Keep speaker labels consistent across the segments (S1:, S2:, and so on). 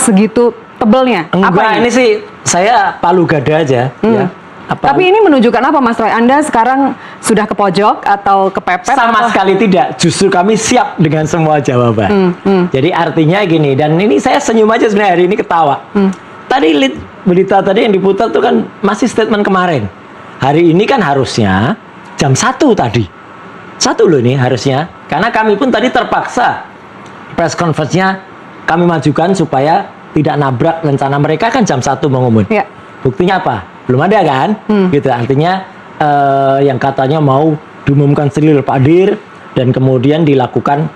S1: segitu tebelnya?
S2: Enggak, ini sih saya palu gada aja ya.
S1: Tapi ini menunjukkan apa Mas Roy? Anda sekarang sudah ke pojok atau kepepet?
S2: Sama sekali tidak. Justru kami siap dengan semua jawaban. Jadi artinya gini, dan ini saya senyum aja sebenarnya hari ini ketawa. Tadi berita tadi yang diputar tuh kan masih statement kemarin. Hari ini kan harusnya jam 1 tadi. 1 loh ini harusnya. Karena kami pun tadi terpaksa press conference-nya kami majukan supaya tidak nabrak rencana mereka kan jam 1 mengumumkan.
S1: Ya.
S2: Buktinya apa? Belum ada kan? Gitu. Artinya yang katanya mau diumumkan selil Pak Dir dan kemudian dilakukan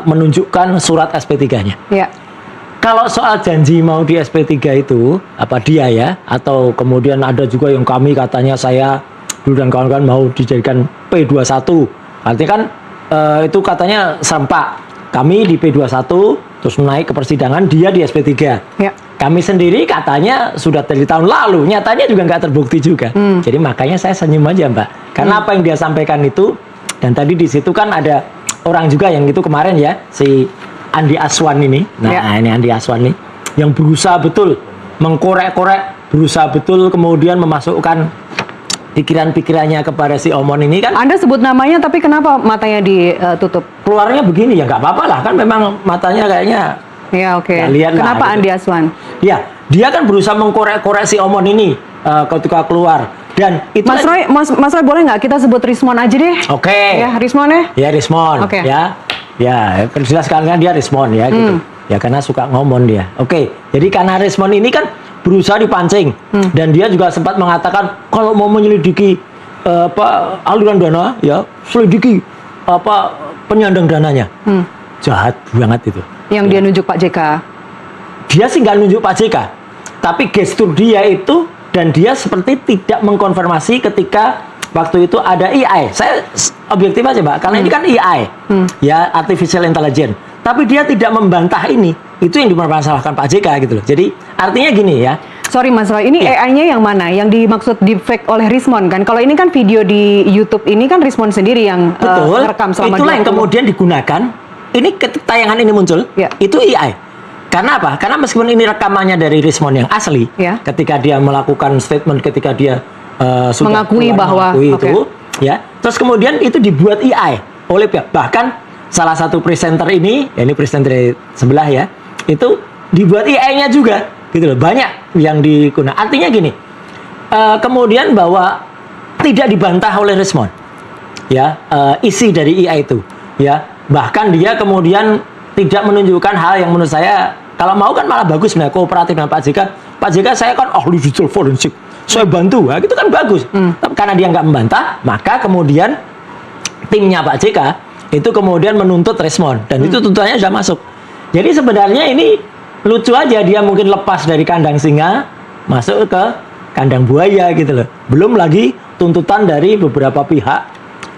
S2: menunjukkan surat SP3-nya.
S1: Ya.
S2: Kalau soal janji mau di SP3 itu apa dia ya, atau kemudian ada juga yang kami katanya saya dulu dan kawan-kawan mau dijadikan P21. Artinya kan itu katanya serempak. Kami di P21 terus naik ke persidangan, dia di SP3.
S1: Ya.
S2: Kami sendiri katanya sudah dari tahun lalu, nyatanya juga nggak terbukti juga. Jadi makanya saya senyum aja Mbak. Karena apa yang dia sampaikan itu, dan tadi di situ kan ada orang juga yang itu kemarin ya, si Andi Aswan ini. Nah ini Andi Aswan nih, yang berusaha betul mengkorek-korek, berusaha betul kemudian memasukkan pikiran-pikirannya kepada si Omon ini kan.
S1: Anda sebut namanya tapi kenapa matanya ditutup?
S2: Keluarnya begini ya nggak apa-apa lah, kan memang matanya kayaknya.
S1: Ya oke.
S2: Kalian lah,
S1: Kenapa
S2: gitu.
S1: Andi Aswan?
S2: Ya, dia kan berusaha mengkorek-korek si Omon ini ketika keluar. Dan itu
S1: Mas Roy boleh nggak kita sebut Rismon aja deh?
S2: Oke.
S1: Ya, Rismon ya?
S2: Ya, Rismon.
S1: Oke.
S2: Ya. Ya, jelas kan dia Rismon ya gitu. Ya karena suka ngomong dia. Oke. Jadi karena Rismon ini kan berusaha dipancing dan dia juga sempat mengatakan kalau mau menyelidiki aliran dana ya, selidiki penyandang dananya. Jahat banget itu.
S1: Yang dia nunjuk Pak JK.
S2: Dia sih nggak nunjuk Pak JK, tapi gestur dia itu dan dia seperti tidak mengkonfirmasi ketika waktu itu ada AI. Saya objektif aja Mbak, karena ini kan AI, ya artificial intelligence. Tapi dia tidak membantah ini. Itu yang dipermasalahkan Pak JK gitu loh. Jadi artinya gini ya.
S1: Sorry Mas Roy, ini AI-nya yang mana? Yang dimaksud deepfake oleh Rismon kan? Kalau ini kan video di YouTube ini kan Rismon sendiri yang merekam selama
S2: itulah yang kemudian digunakan. Ini tayangan ini muncul, itu AI. Karena apa? Karena meskipun ini rekamannya dari Rismon yang asli, ketika dia melakukan statement, ketika dia sudah
S1: mengakui bahwa
S2: itu, ya. Terus kemudian itu dibuat AI oleh pihak. Bahkan salah satu presenter ini, ya ini presenter dari sebelah ya, itu dibuat AI-nya juga, gitu loh. Banyak yang digunakan. Artinya gini, kemudian bahwa tidak dibantah oleh Rismon, ya isi dari AI itu, ya. Bahkan dia kemudian tidak menunjukkan hal yang menurut saya kalau mau kan malah bagus sebenarnya kooperatif dengan Pak JK. Pak JK saya kan ahli digital forensik, saya bantu, nah, itu kan bagus. Tapi karena dia nggak membantah, maka kemudian timnya Pak JK itu kemudian menuntut Rismon dan itu tuntutannya sudah masuk. Jadi sebenarnya ini lucu aja, dia mungkin lepas dari kandang singa masuk ke kandang buaya gitu loh. Belum lagi tuntutan dari beberapa pihak,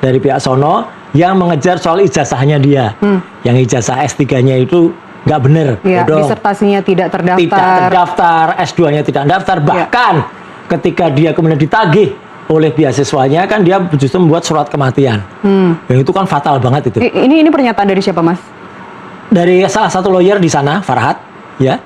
S2: dari pihak sono yang mengejar soal ijazahnya dia. Yang ijazah S3-nya itu nggak bener.
S1: Ya, disertasinya tidak terdaftar.
S2: Tidak terdaftar, S2-nya tidak terdaftar. Bahkan ketika dia kemudian ditagih oleh beasiswanya kan dia justru membuat surat kematian. Yang itu kan fatal banget itu.
S1: Ini pernyataan dari siapa Mas?
S2: Dari salah satu lawyer di sana, Farhad, ya.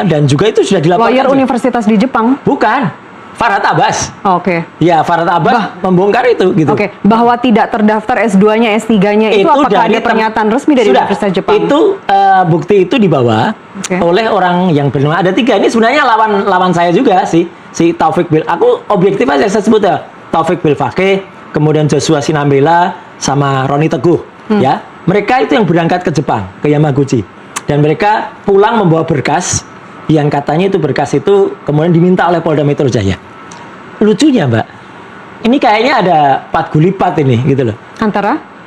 S2: Dan juga itu sudah dilaporkan.
S1: Lawyer universitas di Jepang?
S2: Bukan. Farhad Abbas.
S1: Oke.
S2: Ya, Farhad Abbas membongkar itu gitu.
S1: Oke. Bahwa tidak terdaftar S2-nya, S3-nya itu apakah ada pernyataan resmi dari Universitas Jepang?
S2: Itu bukti itu dibawa oleh orang yang bernama, ada 3. Ini sebenarnya lawan saya juga si Taufik Bil. Aku objektif aja saya sebut ya. Taufik Bil Fakih, kemudian Joshua Sinambela sama Roni Teguh, ya. Mereka itu yang berangkat ke Jepang, ke Yamaguchi. Dan mereka pulang membawa berkas yang katanya itu berkas itu kemudian diminta oleh Polda Metro Jaya. Lucunya Mbak, ini kayaknya ada 4 gulipat ini gitu loh.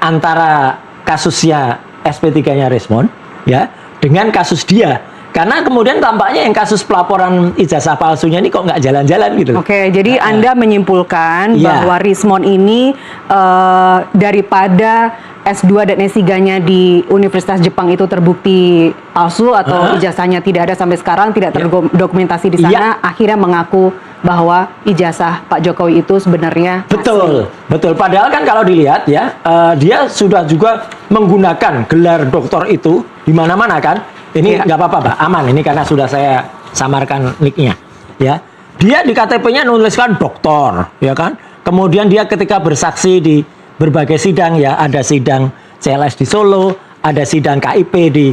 S2: Antara kasusnya SP3-nya Rismon ya dengan kasus dia. Karena kemudian tampaknya yang kasus pelaporan ijazah palsunya ini kok nggak jalan-jalan gitu.
S1: Oke, jadi Anda menyimpulkan bahwa Rismon ini daripada S2 dan S3-nya di Universitas Jepang itu terbukti palsu atau ijazahnya tidak ada sampai sekarang, tidak terdokumentasi di sana, akhirnya mengaku bahwa ijazah Pak Jokowi itu sebenarnya
S2: betul. Padahal kan kalau dilihat ya, dia sudah juga menggunakan gelar doktor itu di mana-mana kan. Ini
S1: Iya.
S2: nggak apa-apa, Pak. Aman. Ini karena sudah saya samarkan nicknya. Ya, dia di KTP-nya nuliskan doktor, ya kan? Kemudian dia ketika bersaksi di berbagai sidang, ya, ada sidang CLS di Solo, ada sidang KIP di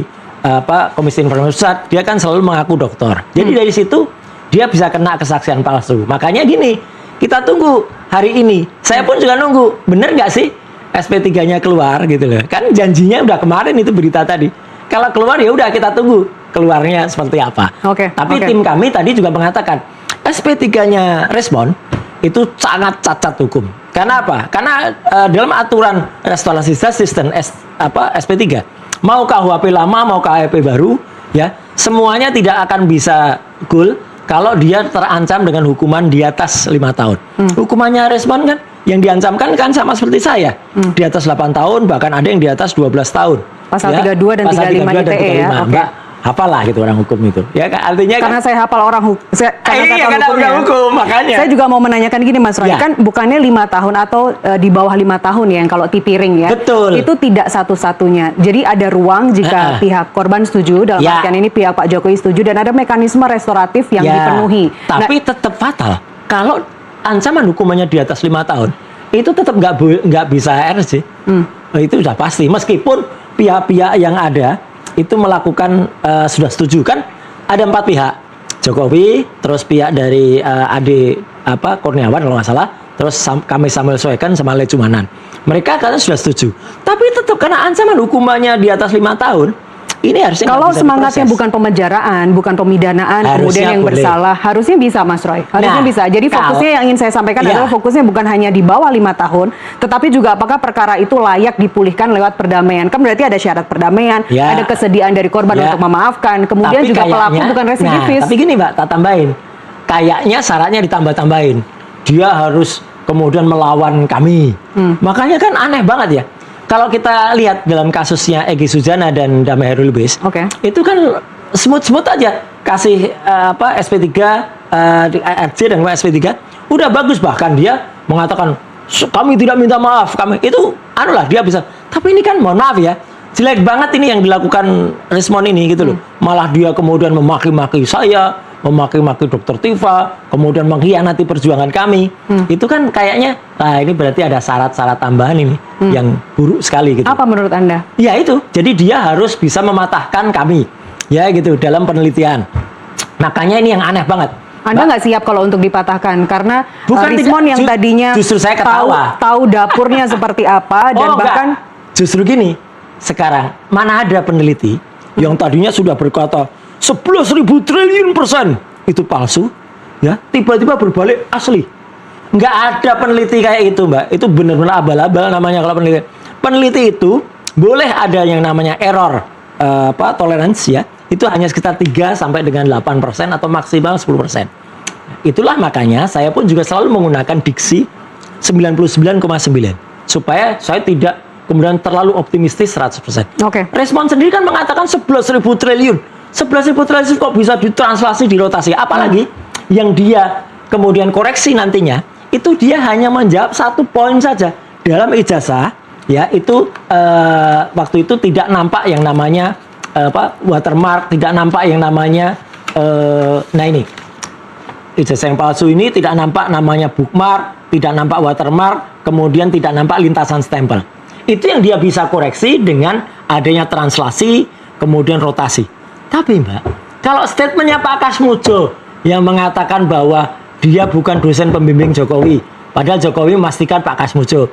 S2: Komisi Informasi Pusat, dia kan selalu mengaku doktor. Jadi dari situ dia bisa kena kesaksian palsu. Makanya gini, kita tunggu hari ini. Saya pun juga nunggu. Bener nggak sih SP3-nya keluar gitu loh? Kan janjinya udah kemarin itu berita tadi. Kalau keluar ya udah kita tunggu keluarnya seperti apa.
S1: Oke,
S2: Tapi
S1: oke.
S2: tim kami tadi juga mengatakan SP3-nya Respon itu sangat cacat hukum. Karena apa? Karena dalam aturan restorasi justice dan SP3 mau KUHP lama mau KUHP baru ya semuanya tidak akan bisa goal kalau dia terancam dengan hukuman di atas 5 tahun. Hukumannya Respon kan yang diancamkan kan sama seperti saya. Di atas 8 tahun bahkan ada yang di atas 12 tahun.
S1: Pasal 32 dan
S2: Pasal
S1: 35
S2: 32 dan
S1: ITE ya,
S2: 35.
S1: oke.
S2: Mbak, hafalah gitu orang hukum itu. Ya kan artinya
S1: Karena
S2: kan
S1: saya hafal orang hukum,
S2: iya, karena udah hukum, makanya.
S1: Saya juga mau menanyakan gini Mas Roy,
S2: Ya.
S1: kan bukannya 5 tahun atau di bawah 5 tahun ya yang kalau tipiring ya.
S2: Betul.
S1: Itu tidak satu-satunya. Jadi ada ruang jika pihak korban setuju, dalam
S2: Ya.
S1: artian ini pihak Pak Jokowi setuju dan ada mekanisme restoratif yang
S2: Ya,
S1: dipenuhi.
S2: Tapi tetap fatal. Kalau ancaman hukumannya di atas 5 tahun, itu tetap nggak bisa RJ. Itu sudah pasti. Meskipun pihak-pihak yang ada itu melakukan sudah setuju kan ada 4 pihak. Jokowi, terus pihak dari Ade Kurniawan kalau nggak salah, terus kami Samuel Soekan sama Lecumanan. Mereka kan sudah setuju. Tapi tetap karena ancaman hukumannya di atas 5 tahun, ini harusnya nggak
S1: Kalau
S2: bisa
S1: semangatnya
S2: diproses.
S1: bukan pemenjaraan, bukan pemidanaan,
S2: Harusnya
S1: kemudian yang
S2: boleh.
S1: bersalah, harusnya bisa Mas Roy. Harusnya
S2: Nah,
S1: bisa. Jadi
S2: kalau-
S1: fokusnya yang ingin saya sampaikan
S2: Iya.
S1: adalah fokusnya bukan hanya di bawah 5 tahun, tetapi juga apakah perkara itu layak dipulihkan lewat perdamaian. Kan berarti ada syarat perdamaian,
S2: Ya.
S1: ada kesediaan dari korban
S2: Ya.
S1: untuk memaafkan, kemudian
S2: Tapi
S1: juga pelaku
S2: kayaknya-
S1: bukan residivis.
S2: Nah, tapi gini Mbak, tak tambahin. Kayaknya syaratnya ditambah-tambahin. Dia harus kemudian melawan kami. Makanya kan aneh banget ya. Kalau kita lihat dalam kasusnya Egy Sujana dan Damai Hairul Lubis,
S1: Oke.
S2: itu kan smooth-smooth aja kasih SP3 di ARC dan SP3 udah bagus, bahkan dia mengatakan kami tidak minta maaf, kami itu lah dia bisa. Tapi ini kan mohon maaf ya, jelek banget ini yang dilakukan Respon ini gitu loh. Malah dia kemudian memaki-maki saya, memaki-maki Dokter Tifa, kemudian mengkhianati perjuangan kami. Itu kan kayaknya, nah ini berarti ada syarat-syarat tambahan ini yang buruk sekali gitu.
S1: Apa menurut Anda?
S2: Ya itu, jadi dia harus bisa mematahkan kami, ya gitu dalam penelitian. Makanya ini yang aneh banget.
S1: Anda
S2: Mbak,
S1: nggak siap kalau untuk dipatahkan karena
S2: Bukan
S1: Rismon
S2: tidak,
S1: yang tadinya
S2: justru saya ketawa.
S1: tahu dapurnya seperti apa dan
S2: enggak.
S1: bahkan
S2: Justru gini, sekarang mana ada peneliti yang tadinya sudah berkata 11.000 triliun persen itu palsu, ya tiba-tiba berbalik asli. Nggak ada peneliti kayak itu, Mbak. Itu benar-benar abal-abal namanya kalau peneliti. Peneliti itu boleh ada yang namanya error tolerance ya. Itu hanya sekitar 3 sampai dengan 8% atau maksimal 10%. Itulah makanya saya pun juga selalu menggunakan diksi 99,9 supaya saya tidak kemudian terlalu optimistis 100%.
S1: Oke.
S2: Respon sendiri kan mengatakan 11.000 triliun. 11.000 triliun kok bisa ditranslasi di rotasi? Apalagi yang dia kemudian koreksi nantinya itu dia hanya menjawab 1 poin saja dalam ijazah ya itu waktu itu tidak nampak yang namanya watermark, tidak nampak yang namanya nah ini ijazah yang palsu ini tidak nampak namanya bookmark, tidak nampak watermark, kemudian tidak nampak lintasan stempel. Itu yang dia bisa koreksi dengan adanya translasi, kemudian rotasi. Tapi Mbak, kalau statementnya Pak Kasmujo yang mengatakan bahwa dia bukan dosen pembimbing Jokowi, padahal Jokowi memastikan Pak Kasmujo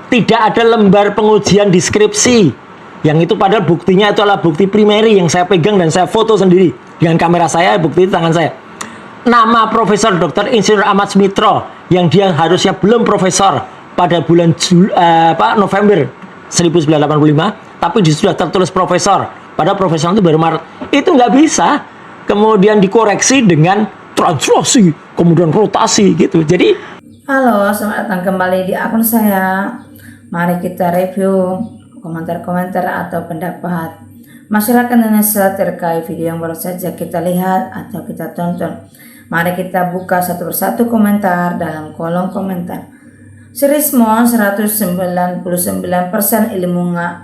S2: tidak ada lembar pengujian deskripsi, yang itu padahal buktinya itu adalah bukti primary yang saya pegang dan saya foto sendiri dengan kamera saya, bukti di tangan saya. Nama Profesor Dr. Insinyur Ahmad Sumitro yang dia harusnya belum profesor pada bulan November 1985, tapi dia sudah tertulis profesor. Padahal profesor itu baru Maret. Itu nggak bisa kemudian dikoreksi dengan translasi, kemudian rotasi gitu. Jadi
S3: Halo, selamat datang kembali di akun saya. Mari kita review komentar-komentar atau pendapat masyarakat Indonesia terkait video yang baru saja kita lihat atau kita tonton. Mari kita buka satu persatu komentar dalam kolom komentar. Si Rismon 199%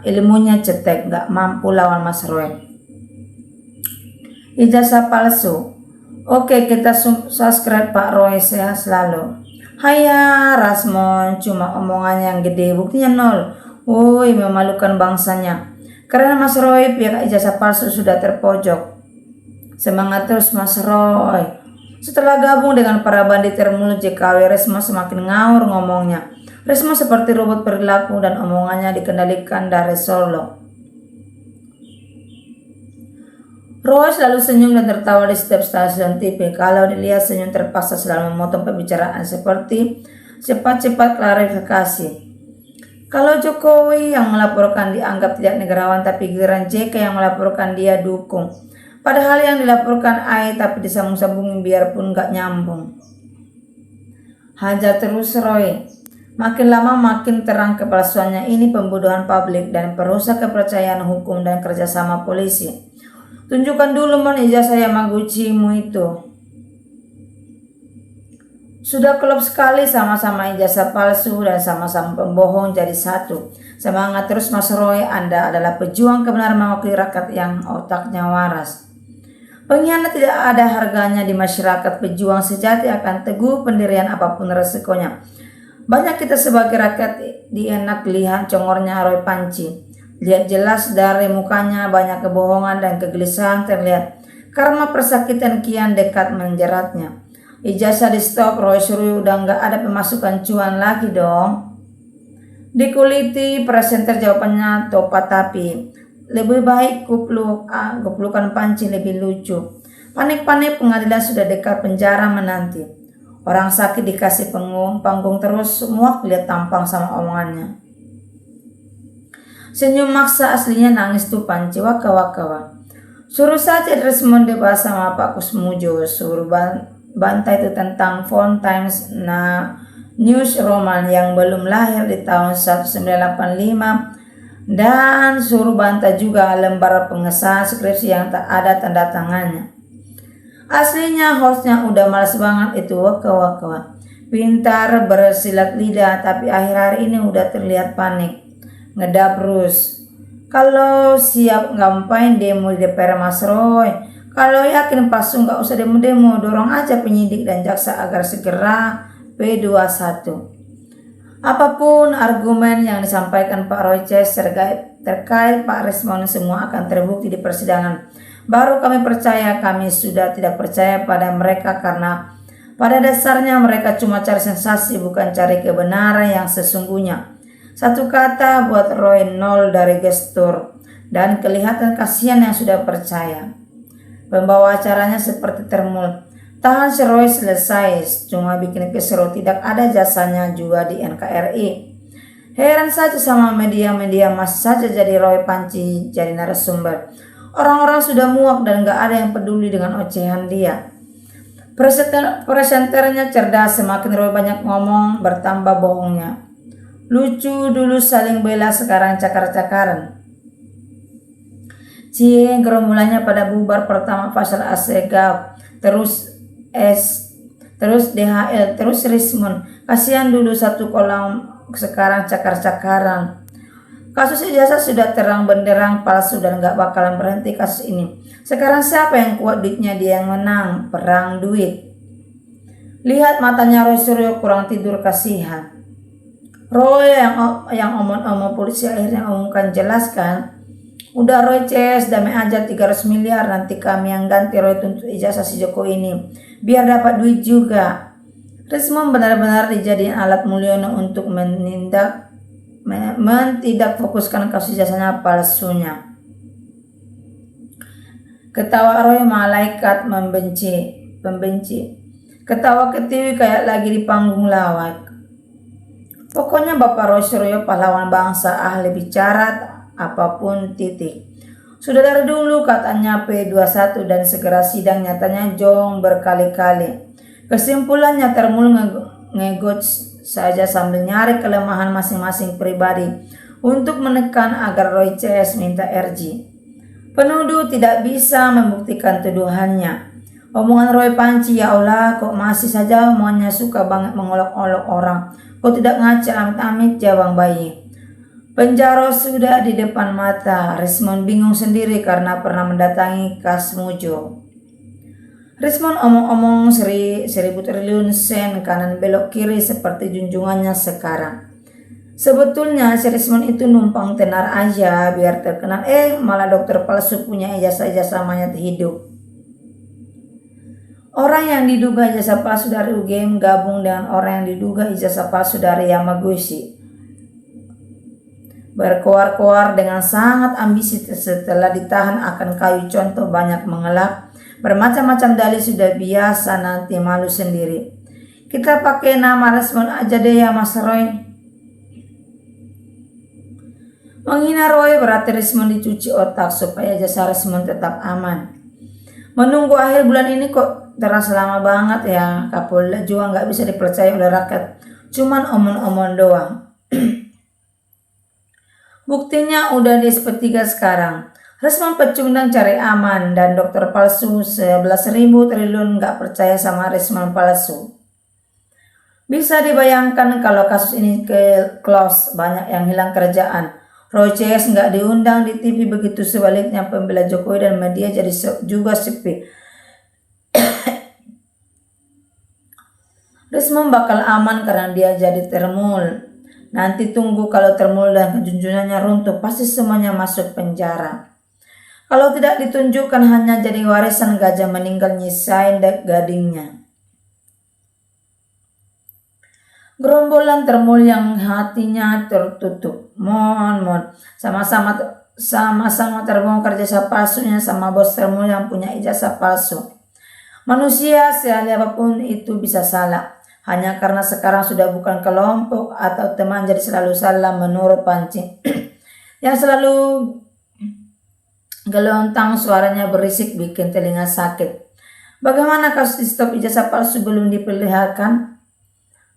S3: ilmunya cetek, gak mampu lawan Mas Roy. ijazah palsu. Oke, kita subscribe Pak Roy, sehat selalu. Haya Rasmon, cuma omongannya yang gede, buktinya nol. Woi, memalukan bangsanya. Karena Mas Roy, pihak ijazah palsu sudah terpojok. Semangat terus Mas Roy. Setelah gabung dengan para bandit mulut JKW, Risma semakin ngawur ngomongnya. Risma seperti robot perilaku dan omongannya dikendalikan dari Solo. Roy selalu senyum dan tertawa di setiap stasiun TV. Kalau dilihat senyum terpaksa selalu memotong pembicaraan seperti cepat-cepat klarifikasi. Kalau Jokowi yang melaporkan dianggap tidak negarawan, tapi giliran JK yang melaporkan dia dukung. Padahal yang dilaporkan AI tapi disambung-sambungin biarpun gak nyambung. Hajar terus Roy. Makin lama makin terang kepalsuannya ini, pembodohan publik dan perusak kepercayaan hukum dan kerjasama polisi. Tunjukkan dulu ijazah Yamaguchi-mu itu. Sudah klop sekali, sama-sama ijazah palsu dan sama-sama pembohong jadi satu. Semangat terus Mas Roy, Anda adalah pejuang kebenaran mewakili rakyat yang otaknya waras. Pengkhianat tidak ada harganya di masyarakat. Pejuang sejati akan teguh pendirian apapun resikonya. Banyak kita sebagai rakyat dienak lihat congornya Roy Panci. Lihat jelas dari mukanya banyak kebohongan dan kegelisahan terlihat. Karena persakitan kian dekat menjeratnya. Ijazah di stop, Roy Suryo udah nggak ada pemasukan cuan lagi dong. Dikuliti, presenter jawabannya topat tapi lebih baik kuplukan Panci lebih lucu. Panik-panik pengadilan sudah dekat, penjara menanti. Orang sakit dikasih panggung terus, semua lihat tampang sama omongannya. Senyum maksa, aslinya nangis tuh Panci, waka. Suruh saja Desmond dibahas sama Pak Kusmujo, suruh bantai itu tentang Font Times News Roman yang belum lahir di tahun 1985 dan suruh bantai juga lembar pengesahan skripsi yang tak ada tanda tangannya. Aslinya hostnya udah malas banget itu, waka. Pintar bersilat lidah tapi akhir-akhir ini udah terlihat panik. Ngedabrus. Kalau siap ngapain demo di DPR Mas Roy? Kalau yakin palsu nggak usah demo-demo, dorong aja penyidik dan jaksa agar segera P21. Apapun argumen yang disampaikan Pak Roy Ces terkait Pak Rismon, semua akan terbukti di persidangan. Baru kami percaya. Kami sudah tidak percaya pada mereka karena pada dasarnya mereka cuma cari sensasi, bukan cari kebenaran yang sesungguhnya. Satu kata buat Roy, nol dari gestur dan kelihatan kasihan yang sudah percaya. Pembawa acaranya seperti termul. Tahan si Roy selesai, cuma bikin keseru, tidak ada jasanya juga di NKRI. Heran saja sama media-media, masih saja jadi Roy Panci jadi narasumber. Orang-orang sudah muak dan gak ada yang peduli dengan ocehan dia. Presenternya cerdas, semakin Roy banyak ngomong bertambah bohongnya. Lucu dulu saling bela, sekarang cakar-cakaran. Cie, gerombolannya pada bubar, pertama Faisal Assegaf, terus DHL, terus Rismon. Kasihan dulu satu kolam, sekarang cakar-cakaran. Kasus ijazah sudah terang benderang palsu dan gak bakalan berhenti kasus ini. Sekarang siapa yang kuat, duitnya dia yang menang, perang duit. Lihat matanya Roy Suryo kurang tidur, kasihan. Roy yang omong-omong polisi akhirnya umumkan, jelaskan. Udah Roy Ces, damai aja 300 miliar, nanti kami yang ganti Roy tuntut ijazah si Joko ini. Biar dapat duit juga. Rismon benar-benar dijadiin alat Mulyono untuk tidak fokuskan kasus ijazahnya palsunya. Ketawa Roy malaikat pembenci. Ketawa ketiwi kayak lagi di panggung lawak. Pokoknya Bapak Roy Suryo pahlawan bangsa, ahli bicara apapun titik. Sudah dari dulu katanya P21 dan segera sidang, nyatanya jong berkali-kali. Kesimpulannya termul ngegot saja sambil nyari kelemahan masing-masing pribadi untuk menekan agar Roy CS minta RG. Penuduh tidak bisa membuktikan tuduhannya. Omongan Roy Panci, ya Allah kok masih saja omongannya suka banget mengolok-olok orang. Kok tidak ngaca, amit-amit jawang bayi. Penjara sudah di depan mata. Rismon bingung sendiri karena pernah mendatangi Kasmujo. Rismon omong-omong 1.000 triliun sen kanan belok kiri seperti junjungannya sekarang. Sebetulnya si Rismon itu numpang tenar aja biar terkenal, malah dokter palsu punya ijazah-ijazah mayat hidup. Orang yang diduga ijazah palsu dari UGM gabung dengan orang yang diduga ijazah palsu dari Yamaguchi. Berkoar-koar dengan sangat ambisi setelah ditahan akan kayu contoh banyak mengelak. Bermacam-macam dalih sudah biasa, nanti malu sendiri. Kita pakai nama Rismon aja deh ya Mas Roy. Menghina Roy berarti Rismon dicuci otak supaya jasa Rismon tetap aman. Menunggu akhir bulan ini kok terasa lama banget ya. Kapolda juga nggak bisa dipercaya oleh rakyat. Cuman omong-omong doang. Buktinya udah di sepertiga sekarang. Rismon pecundang cari aman dan dokter palsu 11.000 triliun nggak percaya sama Rismon palsu. Bisa dibayangkan kalau kasus ini close, banyak yang hilang kerjaan. Roy CS nggak diundang di TV, begitu sebaliknya pembela Jokowi dan media jadi juga sepi. Rismon bakal aman karena dia jadi termul. Nanti tunggu kalau termul dan kejunjungannya runtuh, pasti semuanya masuk penjara. Kalau tidak ditunjukkan hanya jadi warisan gajah meninggal nyisain gadingnya. Gerombolan termul yang hatinya tertutup. Mohon. Sama-sama terbongkar jasa palsunya sama bos termul yang punya ijazah palsu. Manusia seahli apapun itu bisa salah. Hanya karena sekarang sudah bukan kelompok atau teman jadi selalu salah menurut Panci. Yang selalu gelontang suaranya berisik bikin telinga sakit. Bagaimana kasus di stop ijazah palsu belum diperlihatkan?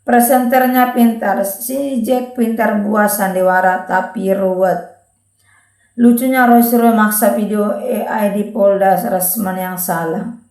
S3: Presenternya pintar, si Jack pintar buah sandiwara tapi ruwet. Lucunya Roy suruh maksa video AI di Polda Rismon yang salah.